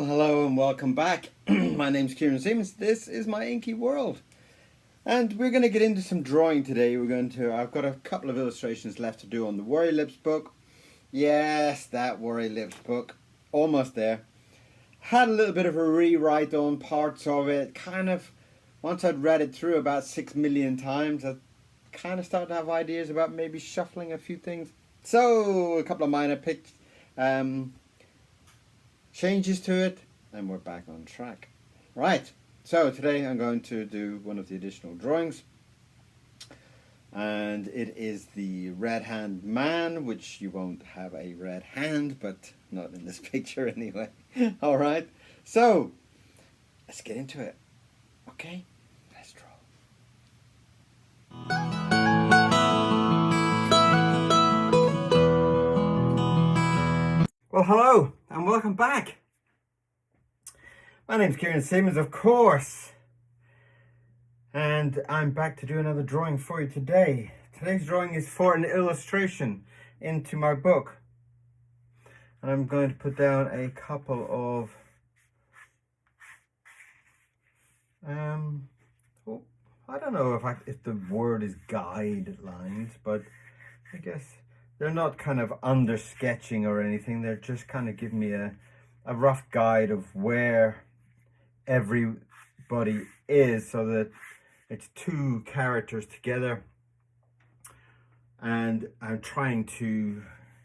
Well, hello and welcome back. My name's Kieran Siemens. This is my inky world. And we're going to get into some drawing today. I've got a couple of illustrations left to do on the Worilips book. Yes, that Worilips book. Almost there. Had a little bit of a rewrite on parts of it. Once I'd read it through about 6 million times, I kind of started to have ideas about maybe shuffling a few things. So, a couple of minor changes to it, and we're back on track. Right, so today I'm going to do one of the additional drawings, and it is the red hand man, which you won't have a red hand, but not in this picture anyway. All right, so let's get into it. Okay, let's draw. Well, hello and welcome back. My name's Kieran Siemens, of course, and I'm back to do another drawing for you today. Today's drawing is for an illustration into my book, and I'm going to put down a couple of I don't know if the word is guidelines, but I guess they're not kind of under sketching or anything. They're just kind of giving me a rough guide of where everybody is, so that it's two characters together, and I'm trying to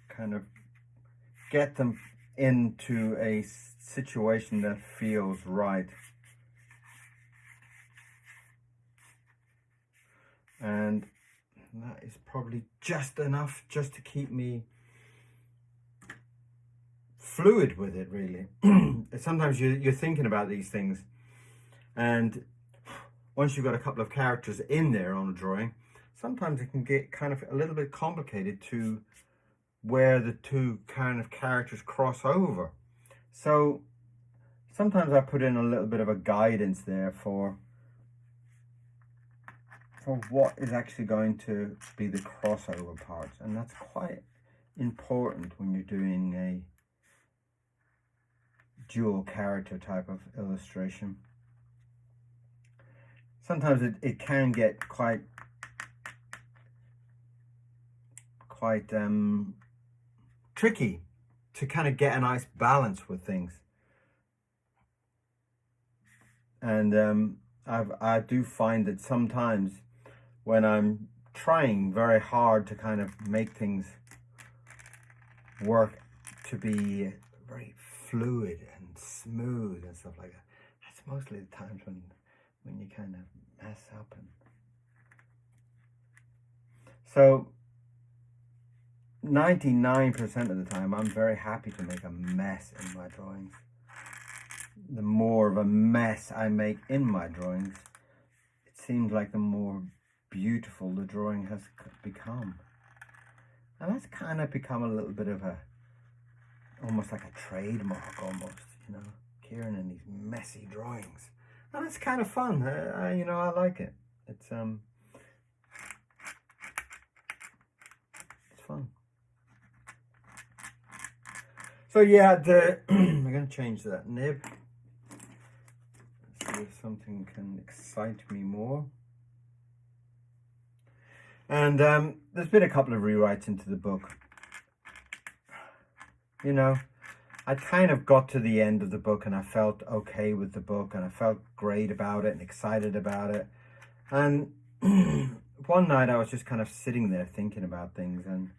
kind of get them into a situation that feels right. And that is probably just enough just to keep me fluid with it, really. Sometimes you're thinking about these things, and once you've got a couple of characters in there on a drawing, sometimes it can get kind of a little bit complicated to where the two kind of characters cross over. So sometimes I put in a little bit of a guidance there for what is actually going to be the crossover parts, and that's quite important when you're doing a dual character type of illustration. Sometimes it can get quite tricky to kind of get a nice balance with things, and I do find that sometimes when I'm trying very hard to kind of make things work to be very fluid and smooth and stuff like that, that's mostly the times when you kind of mess up. And so 99% of the time I'm very happy to make a mess in my drawings. The more of a mess I make in my drawings, it seems like the more beautiful the drawing has become. And that's kind of become a little bit of almost like a trademark almost, Kieran and these messy drawings. And it's kind of fun. I like it. It's fun. So yeah, I'm going to change that nib. See if something can excite me more. And there's been a couple of rewrites into the book. I kind of got to the end of the book and I felt okay with the book and I felt great about it and excited about it. And one night I was just kind of sitting there thinking about things, and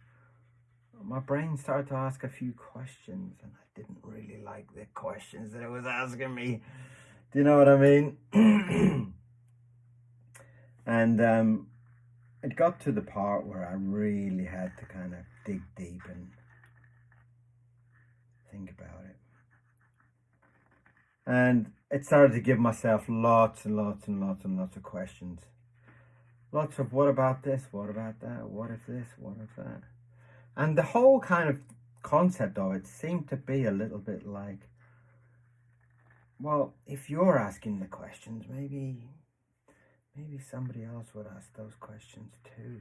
my brain started to ask a few questions, and I didn't really like the questions that it was asking me. Do you know what I mean? And it got to the part where I really had to kind of dig deep and think about it. And it started to give myself lots and lots and lots and lots of questions. Lots of what about this, what about that, what if this, what if that. And the whole kind of concept of it seemed to be a little bit like, well, if you're asking the questions, maybe somebody else would ask those questions too,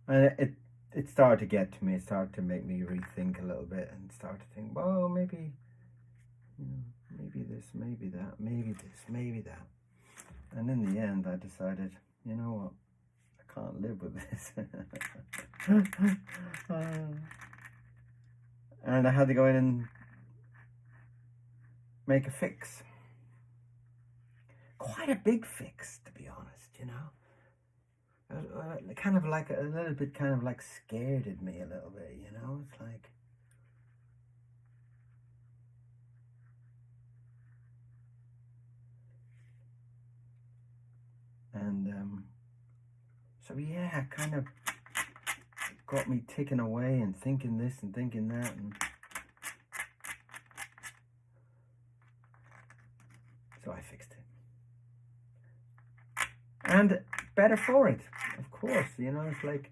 And it started to get to me. It started to make me rethink a little bit and start to think, well, maybe, maybe this, maybe that, maybe this, maybe that. And in the end, I decided, you know what, I can't live with this. And I had to go in and make a fix. Quite a big fix, to be honest, kind of like a little bit, kind of like scared at me a little bit, It's like, and so yeah, kind of got me ticking away and thinking this and thinking that, and so I fixed it. And better for it, of course. It's like,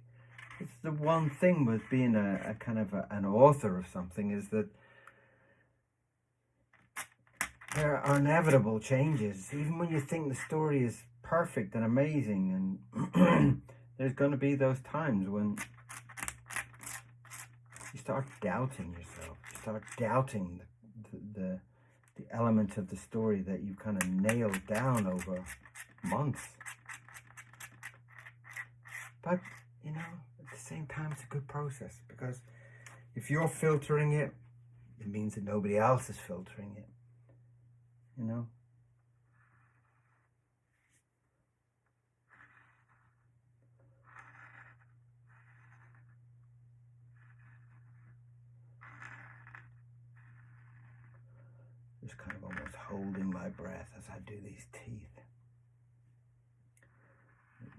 it's the one thing with being a kind of an author of something, is that there are inevitable changes. Even when you think the story is perfect and amazing, and there's going to be those times when you start doubting yourself. You start doubting the elements of the story that you kind of nailed down over months. But, at the same time, it's a good process, because if you're filtering it, it means that nobody else is filtering it, Just kind of almost holding my breath as I do these teeth.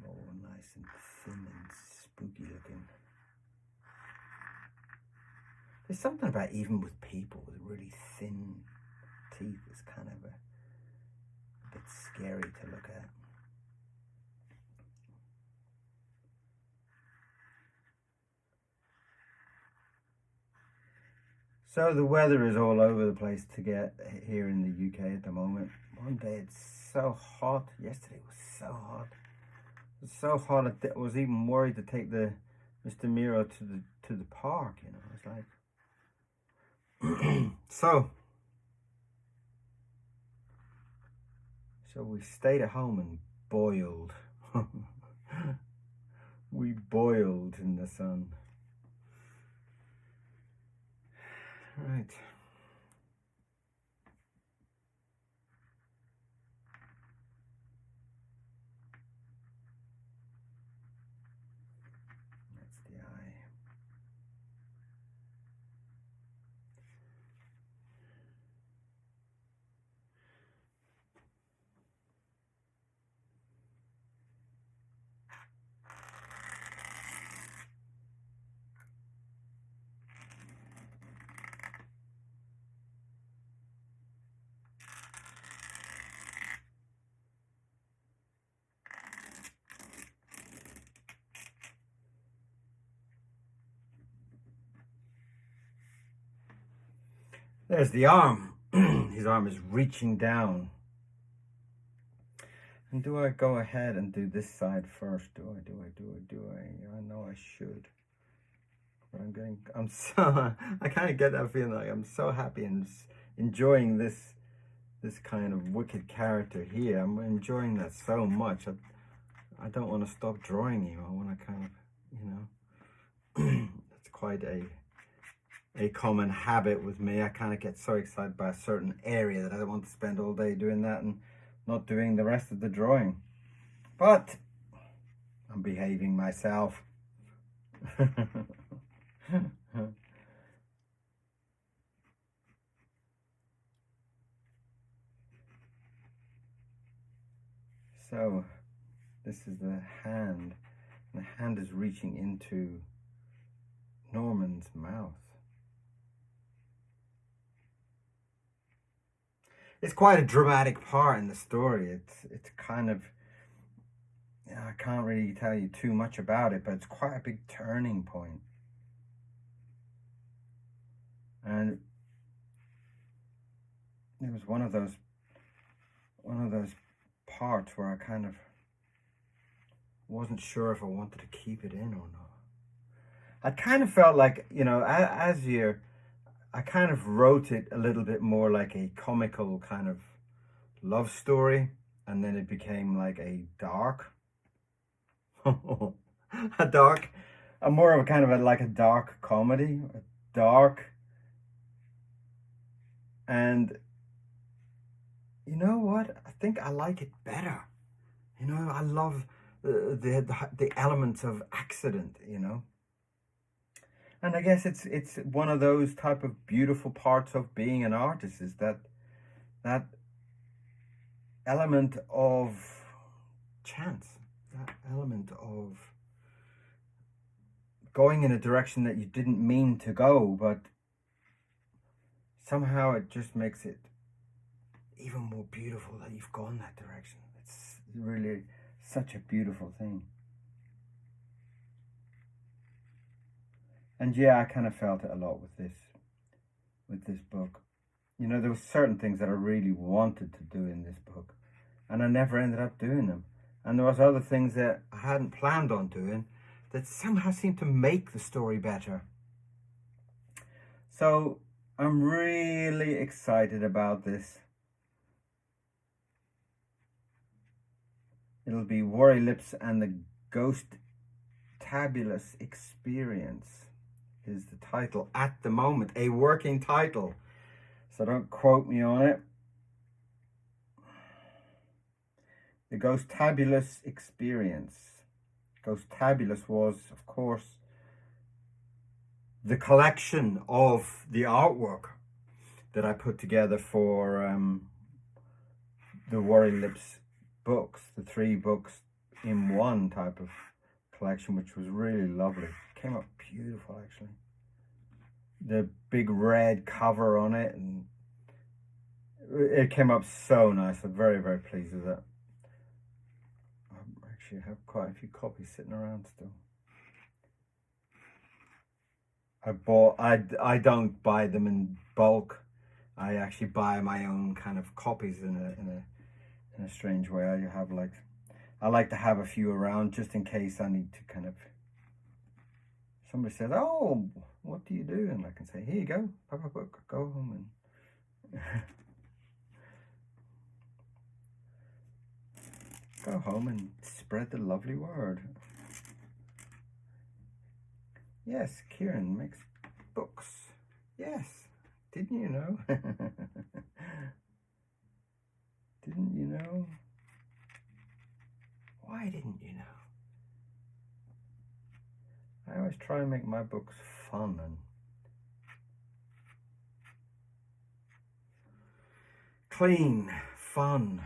All nice and thin and spooky looking. There's something about, even with people with really thin teeth, it's kind of a bit scary to look at. So the weather is all over the place to get here in the UK at the moment. One day it's so hot. Yesterday was so hot. It was so hot I was even worried to take the Mr. Miro to the park. It's like so we stayed at home and boiled. We boiled in the sun. Right. That's the eye. There's the arm. His arm is reaching down. And do I go ahead and do this side first? Do I? I know I should. But I kind of get that feeling like I'm so happy and enjoying this kind of wicked character here. I'm enjoying that so much. I don't want to stop drawing him. I want to kind of, it's quite a common habit with me. I kind of get so excited by a certain area that I don't want to spend all day doing that and not doing the rest of the drawing. But I'm behaving myself. So this is the hand. And the hand is reaching into Norman's mouth. It's quite a dramatic part in the story. It's kind of, I can't really tell you too much about it, but it's quite a big turning point. And it was one of those parts where I kind of wasn't sure if I wanted to keep it in or not. I kind of felt like, you know, I kind of wrote it a little bit more like a comical kind of love story, and then it became like a dark, a dark, a more of a kind of a, like a dark comedy, a dark, and you know what? I think I like it better. You know, I love the elements of accident, you know. And I guess it's one of those type of beautiful parts of being an artist is that element of chance, that element of going in a direction that you didn't mean to go, but somehow it just makes it even more beautiful that you've gone that direction. It's really such a beautiful thing. And yeah, I kind of felt it a lot with this book. You know, there were certain things that I really wanted to do in this book, and I never ended up doing them. And there was other things that I hadn't planned on doing that somehow seemed to make the story better. So I'm really excited about this. It'll be Worilips and the Ghost Tabulous Experience is the title at the moment, a working title. So don't quote me on it. The Ghost Tabulous Experience. Ghost Tabulous was, of course, the collection of the artwork that I put together for the Worilips books, the 3 books in one type of collection, which was really lovely. It came out beautiful, actually. The big red cover on it, and it came up so nice. I'm very, very pleased with it. I actually have quite a few copies sitting around still. I don't buy them in bulk. I actually buy my own kind of copies in a strange way. I like to have a few around just in case I need to kind of, somebody says, oh, what do you do? And I can say, here you go, have a book, go home and go home and spread the lovely word. Yes, Kieran makes books. Yes, didn't you know? Didn't you know? Why didn't you know? I always try and make my books fun and clean, fun.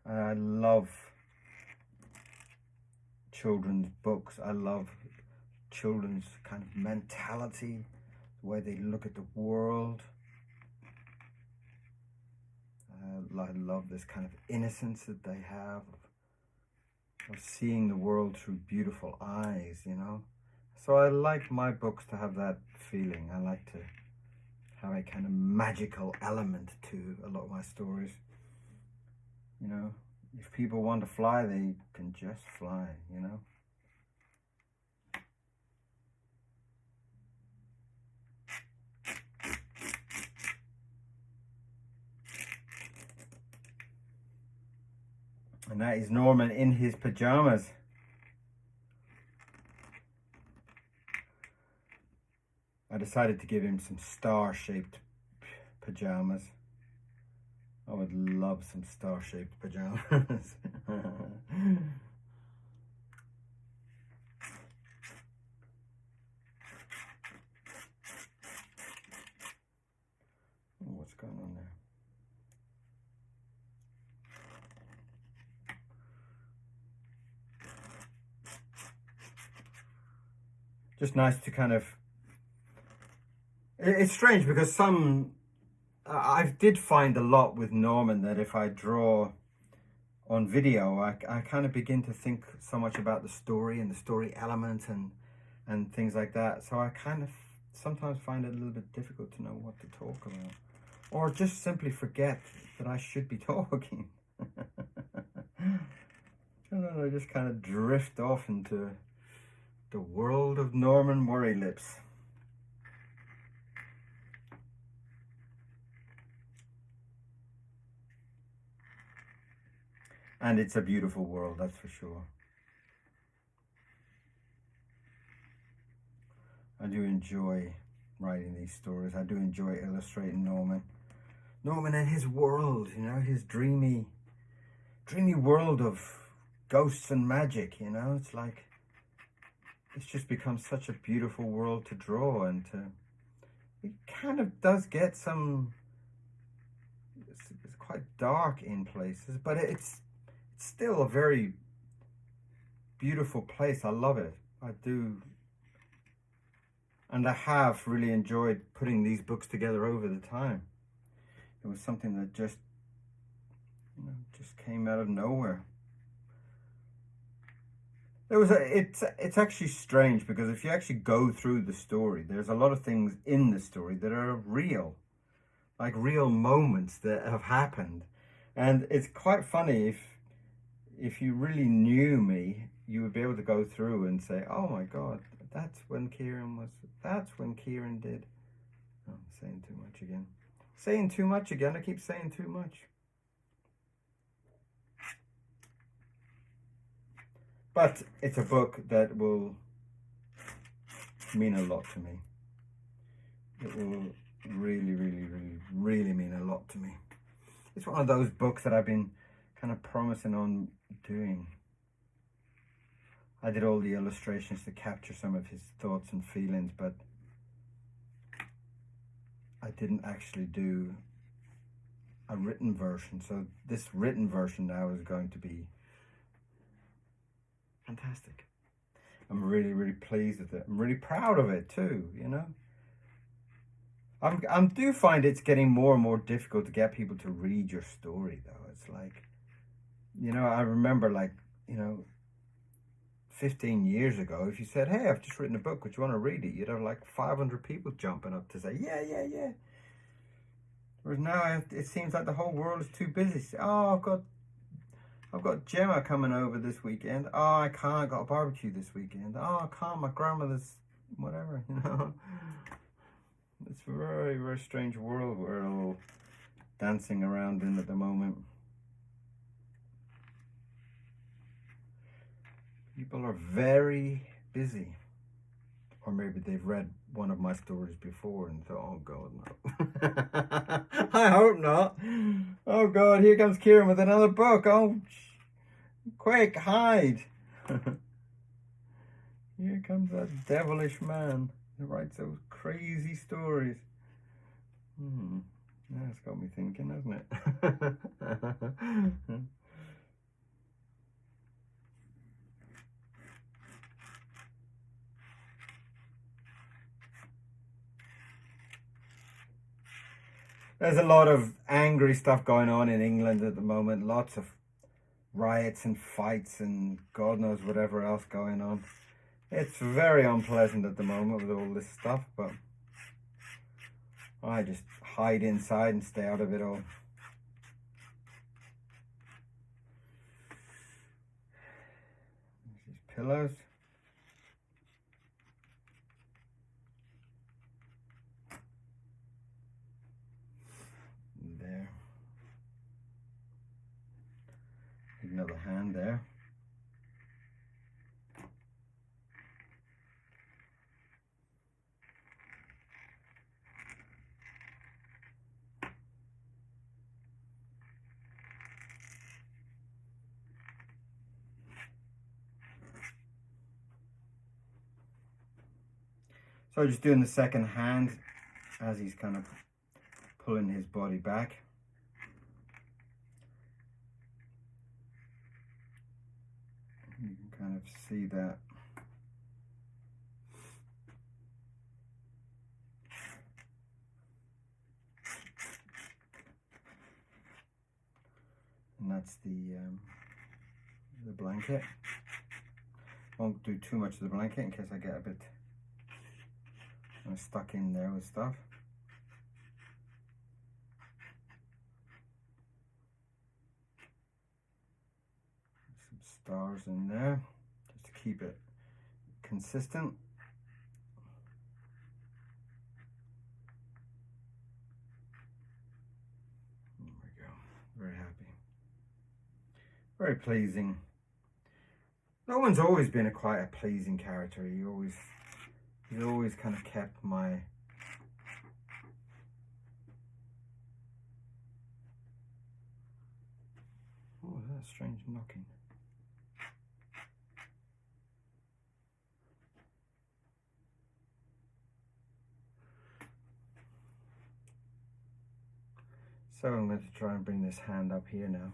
I love children's books. I love children's kind of mentality, the way they look at the world. I love this kind of innocence that they have of seeing the world through beautiful eyes, you know. So I like my books to have that feeling. I like to have a kind of magical element to a lot of my stories. You know, if people want to fly, they can just fly, you know. And that is Norman in his pajamas. I decided to give him some star-shaped pajamas. I would love some star-shaped pajamas. What's going on there? Just nice to kind of, it's strange because I did find a lot with Norman that if I draw on video, I kind of begin to think so much about the story and the story element and things like that. So I kind of sometimes find it a little bit difficult to know what to talk about, or just simply forget that I should be talking. I don't know, I just kind of drift off into The World of Norman Worilips. And it's a beautiful world, that's for sure. I do enjoy writing these stories. I do enjoy illustrating Norman. Norman and his world, you know, his dreamy world of ghosts and magic, you know. It's like, it's just become such a beautiful world to draw, and it kind of does get some, it's quite dark in places, but it's still a very beautiful place. I love it. I do. And I have really enjoyed putting these books together over the time. It was something that just, you know, just came out of nowhere. It's actually strange, because if you actually go through the story, there's a lot of things in the story that are real, like real moments that have happened. And it's quite funny, if you really knew me, you would be able to go through and say, oh my God, that's when Kieran did. Oh, I'm saying too much again. Saying too much again. I keep saying too much. But it's a book that will mean a lot to me. It will really, really, really, really mean a lot to me. It's one of those books that I've been kind of promising on doing. I did all the illustrations to capture some of his thoughts and feelings, but I didn't actually do a written version. So this written version now is going to be fantastic. I'm really, really pleased with it. I'm really proud of it too, you know. I do find it's getting more and more difficult to get people to read your story, though. It's like, you know, I remember, like, you know, 15 years ago, if you said, hey, I've just written a book, would you want to read it? You'd have like 500 people jumping up to say, yeah, yeah, yeah. Whereas now it seems like the whole world is too busy. Oh, I've got Gemma coming over this weekend. Oh, I can't. I've got a barbecue this weekend. Oh, I can't. My grandmother's whatever, you know. It's a very, very strange world we're all dancing around in at the moment. People are very busy. Or maybe they've read one of my stories before and thought, oh God, no. I hope not. Oh God, here comes Kieran with another book. Oh, quick, hide. Here comes that devilish man who writes those crazy stories. That's got me thinking, hasn't it? There's a lot of angry stuff going on in England at the moment. Lots of riots and fights and God knows whatever else going on. It's very unpleasant at the moment with all this stuff, but I just hide inside and stay out of it all. These pillows. There. Another hand there. So just doing the second hand as he's kind of pulling his body back. You can kind of see that. And that's the blanket. Won't do too much of the blanket in case I get a bit stuck in there with stuff. Some stars in there just to keep it consistent. There we go. Very happy. Very pleasing. No one's always been quite a pleasing character. He's always kind of kept my oh, that's strange knocking. So I'm going to try and bring this hand up here now.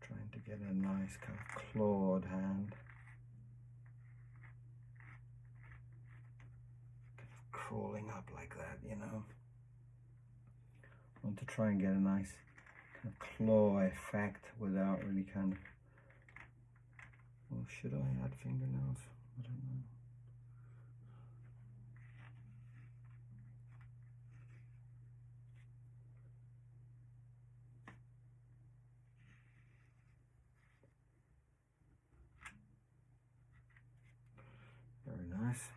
Trying to get a nice kind of clawed hand. Kind of crawling up like that, you know. I want to try and get a nice kind of claw effect without really kind of... Well, should I add fingernails? I don't know. Very nice.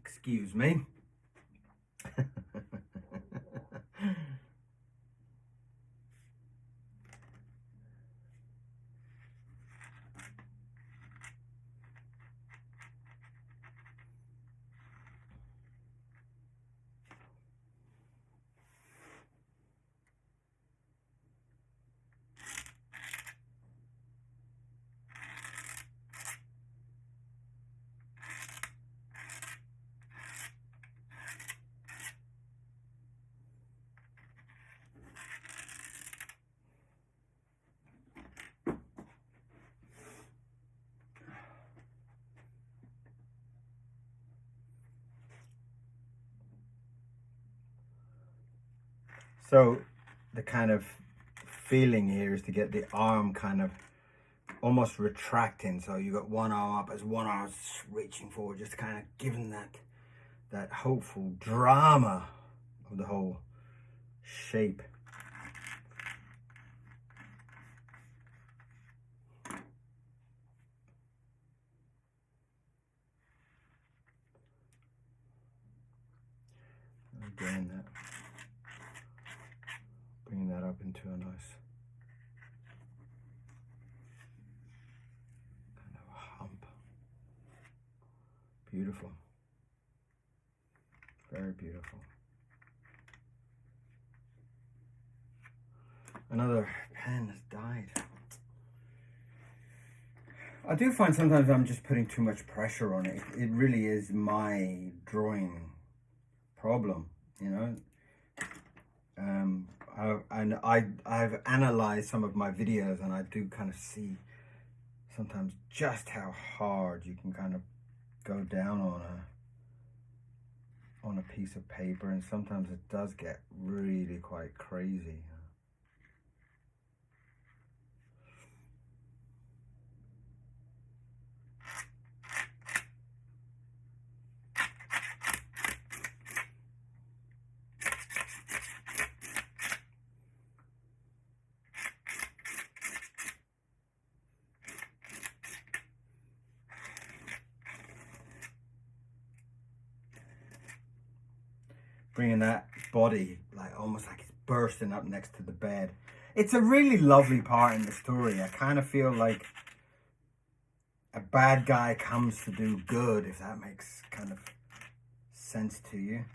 Excuse me. So the kind of feeling here is to get the arm kind of almost retracting. So you got one arm up as one arm reaching forward, just kind of giving that hopeful drama of the whole shape. Again, that bringing that up into a nice kind of a hump. Beautiful. Very beautiful. Another pen has died. I do find sometimes I'm just putting too much pressure on it. It really is my drawing problem, you know. I've analyzed some of my videos, and I do kind of see sometimes just how hard you can kind of go down on a piece of paper, and sometimes it does get really quite crazy. Bringing that body like almost like it's bursting up next to the bed. It's a really lovely part in the story. I kind of feel like a bad guy comes to do good, if that makes kind of sense to you.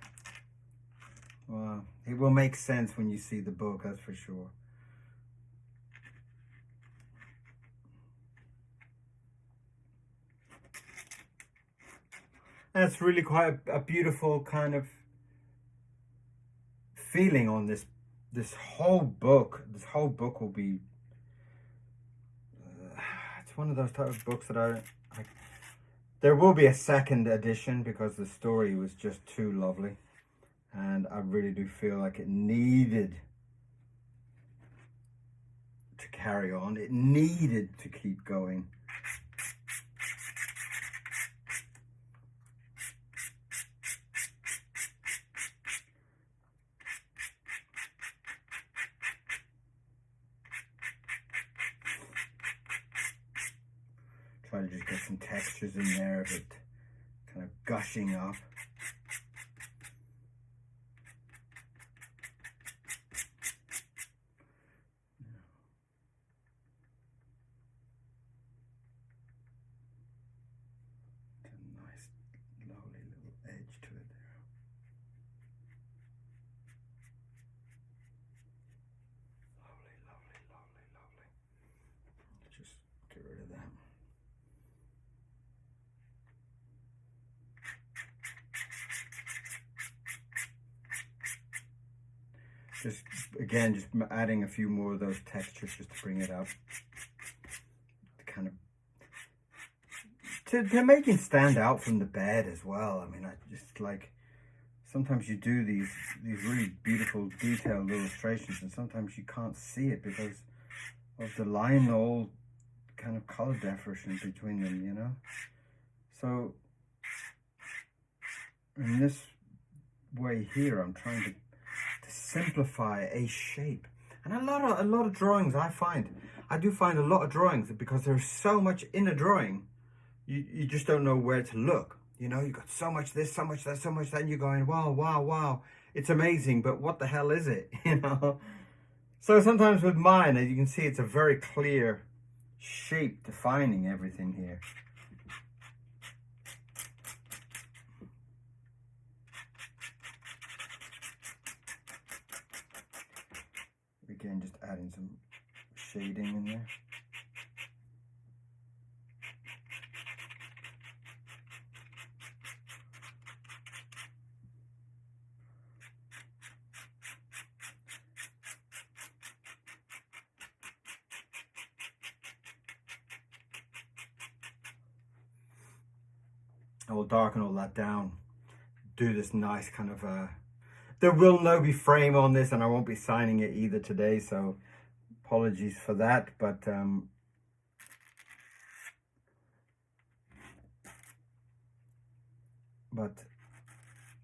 Well, it will make sense when you see the book, that's for sure. And it's really quite a beautiful kind of feeling on this whole book. This whole book will be it's one of those type of books that I there will be a second edition because the story was just too lovely, and I really do feel like it needed carry on. It needed to keep going. Try to just get some textures in there of it kind of gushing up. Edge to it there. Lovely, lovely, lovely, lovely. Just get rid of that. Just again, just adding a few more of those textures just to bring it up. To kind of to make it stand out from the bed as well. I mean, I just like, sometimes you do these really beautiful detailed illustrations and sometimes you can't see it because of the line, all kind of color difference between them, you know. So in this way here, I'm trying to simplify a shape. And a lot of drawings, I do find a lot of drawings, because there's so much in a drawing, you just don't know where to look. You know, you got so much this, so much that, so much that, and you're going, wow, wow, wow, it's amazing, but what the hell is it? You know. So sometimes with mine, as you can see, it's a very clear shape defining everything here. Again, just adding some shading in there. I will darken all that down, do this nice kind of there will no be frame on this, and I won't be signing it either today, so apologies for that, but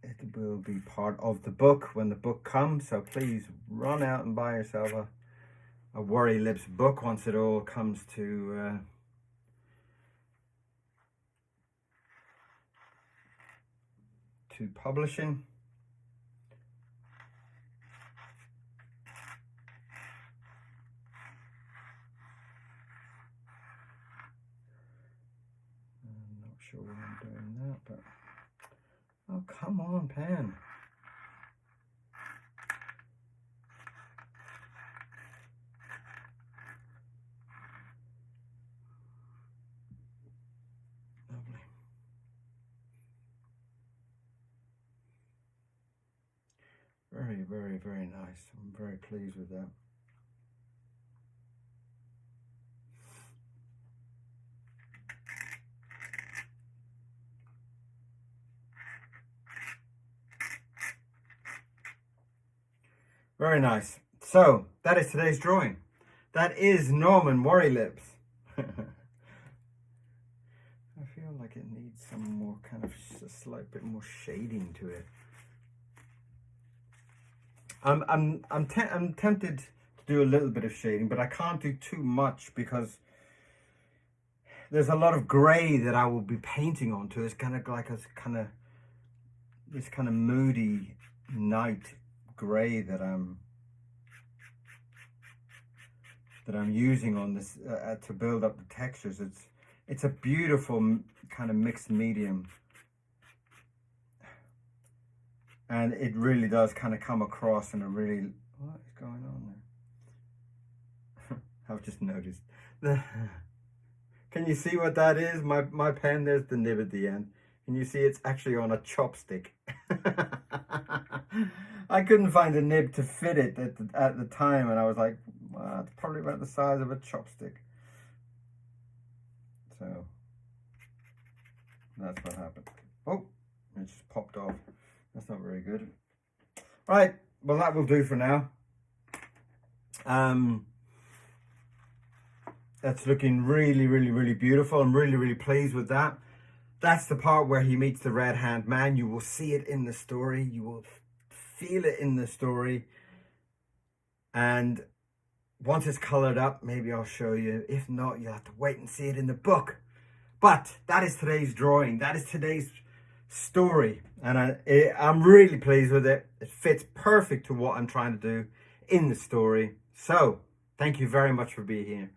it will be part of the book when the book comes. So please run out and buy yourself a Worilips book once it all comes to publishing. I'm not sure why I'm doing that, but oh, come on, pen. Lovely. Very, very, very nice. I'm very pleased with that. Very nice. So that is today's drawing. That is Norman Worilips. I feel like it needs some more kind of a slight bit more shading to it. I'm tempted to do a little bit of shading, but I can't do too much because there's a lot of grey that I will be painting onto. It's kind of like this kind of moody night grey that I'm using on this to build up the textures. It's a beautiful kind of mixed medium, and it really does kind of come across in a really, what is going on there? I've just noticed. Can you see what that is? My pen, there's the nib at the end. Can you see it's actually on a chopstick? I couldn't find a nib to fit it at the time, and I was like, well, it's probably about the size of a chopstick. So that's what happened. Oh, it just popped off. That's not very good. Right, well, that will do for now. That's looking really, really, really beautiful. I'm really, really pleased with that. That's the part where he meets the Red Hand Man. You will see it in the story. You will feel it in the story. And once it's colored up, maybe I'll show you. If not, you'll have to wait and see it in the book. But that is today's drawing. That is today's story. And I'm really pleased with it. It fits perfect to what I'm trying to do in the story. So thank you very much for being here.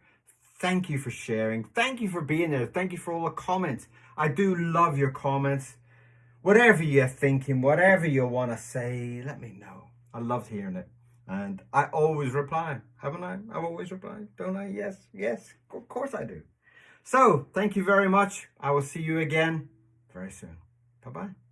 Thank you for sharing. Thank you for being there. Thank you for all the comments. I do love your comments. Whatever you're thinking, whatever you want to say, let me know. I loved hearing it. And I always reply, haven't I? I've always replied, don't I? Yes, yes, of course I do. So, thank you very much. I will see you again very soon. Bye-bye.